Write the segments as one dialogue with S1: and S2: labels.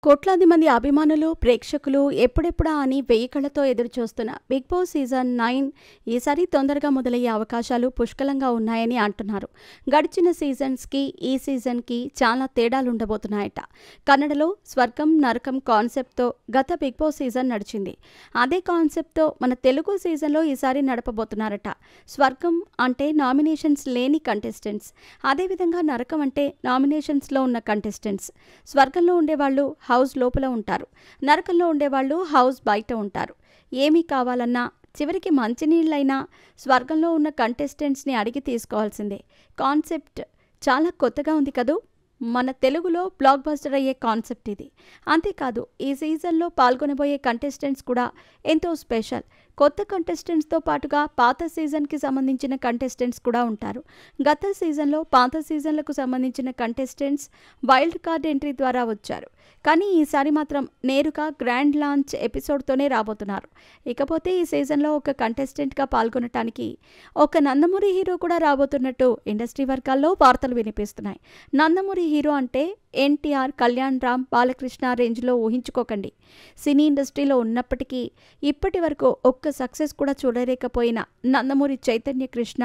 S1: కోట్లాది మంది అభిమానులు, ప్రేక్షకులు ఎప్పుడెప్పుడా అని వెయ్యి కళ్ళతో ఎదురుచూస్తున్న 'బిగ్ బాస్' సీజన్ 9 ఈసారి తొందరగా మొదలయ్యే అవకాశాలు పుష్కలంగా ఉన్నాయని అంటున్నారు. గడిచిన సీజన్స్‌కి, ఈ సీజన్‌కి చాలా తేడాలుండబోతున్నాయట. కన్నడలో స్వర్గం, నరకం కాన్సెప్ట్‌తో గత 'బిగ్ బాస్' సీజన్ నడిచింది. అదే కాన్సెప్ట్‌తో మన తెలుగు సీజన్‌లో ఈసారి నడపబోతున్నారట. స్వర్గం అంటే నామినేషన్స్ లేని కంటెస్టెంట్స్, అదేవిధంగా నరకం అంటే నామినేషన్స్‌లో ఉన్న కంటెస్టెంట్స్. స్వర్గంలో ఉండేవాళ్ళు హౌస్ లోపల ఉంటారు, నరకంలో ఉండేవాళ్ళు హౌస్ బయట ఉంటారు. ఏమీ కావాలన్నా చివరికి మంచినీళ్ళైనా స్వర్గంలో ఉన్న కంటెస్టెంట్స్ని అడిగి తీసుకోవాల్సిందే. కాన్సెప్ట్ చాలా కొత్తగా ఉంది కదూ. మన తెలుగులో బ్లాక్ బస్టర్ అయ్యే కాన్సెప్ట్ ఇది. అంతేకాదు ఈ సీజన్లో పాల్గొనబోయే కంటెస్టెంట్స్ కూడా ఎంతో స్పెషల్. కొత్త కంటెస్టెంట్స్తో పాటుగా పాత సీజన్కి సంబంధించిన కంటెస్టెంట్స్ కూడా ఉంటారు. గత సీజన్లో పాత సీజన్లకు సంబంధించిన కంటెస్టెంట్స్ వైల్డ్ కార్డ్ ఎంట్రీ ద్వారా వచ్చారు. కానీ ఈసారి మాత్రం నేరుగా గ్రాండ్ లాంచ్ ఎపిసోడ్తోనే రాబోతున్నారు. ఇకపోతే ఈ సీజన్లో ఒక కంటెస్టెంట్గా పాల్గొనటానికి ఒక నందమూరి హీరో కూడా రాబోతున్నట్టు ఇండస్ట్రీ వర్గాల్లో వార్తలు వినిపిస్తున్నాయి. నందమూరి హీరో అంటే ఎన్టీఆర్, కళ్యాణ్ రామ్, బాలకృష్ణ రేంజ్లో ఊహించుకోకండి. సినీ ఇండస్ట్రీలో ఉన్నప్పటికీ ఇప్పటి వరకు ఒక్క సక్సెస్ కూడా చూడలేకపోయిన నందమూరి చైతన్య కృష్ణ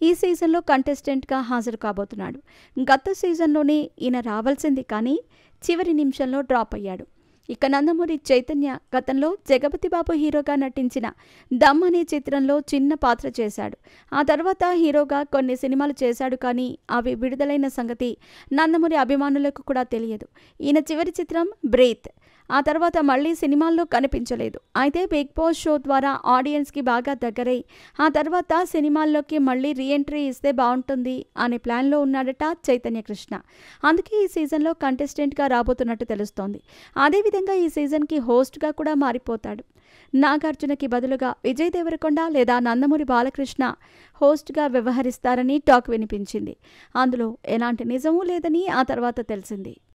S1: ఈ సీజన్లో కంటెస్టెంట్గా హాజరు కాబోతున్నాడు. గత సీజన్లోనే ఈయన రావాల్సింది, కానీ చివరి నిమిషంలో డ్రాప్ అయ్యాడు. ఇక నందమూరి చైతన్య గతంలో జగపతి బాబు హీరోగా నటించిన దమ్ అనే చిత్రంలో చిన్న పాత్ర చేశాడు. ఆ తర్వాత హీరోగా కొన్ని సినిమాలు చేశాడు, కానీ అవి విడుదలైన సంగతి నందమూరి అభిమానులకు కూడా తెలియదు. ఈయన చివరి చిత్రం బ్రేత్. ఆ తర్వాత మళ్ళీ సినిమాల్లో కనిపించలేదు. అయితే బిగ్ బాస్ షో ద్వారా ఆడియన్స్కి బాగా దగ్గరై ఆ తర్వాత సినిమాల్లోకి మళ్ళీ రీఎంట్రీ ఇస్తే బాగుంటుంది అనే ప్లాన్లో ఉన్నాడట చైతన్య కృష్ణ. అందుకే ఈ సీజన్లో కంటెస్టెంట్గా రాబోతున్నట్టు తెలుస్తోంది. అదేవిధంగా ఈ సీజన్కి హోస్ట్గా కూడా మారిపోతాడు. నాగార్జునకి బదులుగా విజయ్ దేవరకొండ లేదా నందమూరి బాలకృష్ణ హోస్ట్గా వ్యవహరిస్తారని టాక్ వినిపించింది. అందులో ఎలాంటి నిజమూ లేదని ఆ తర్వాత తెలిసింది.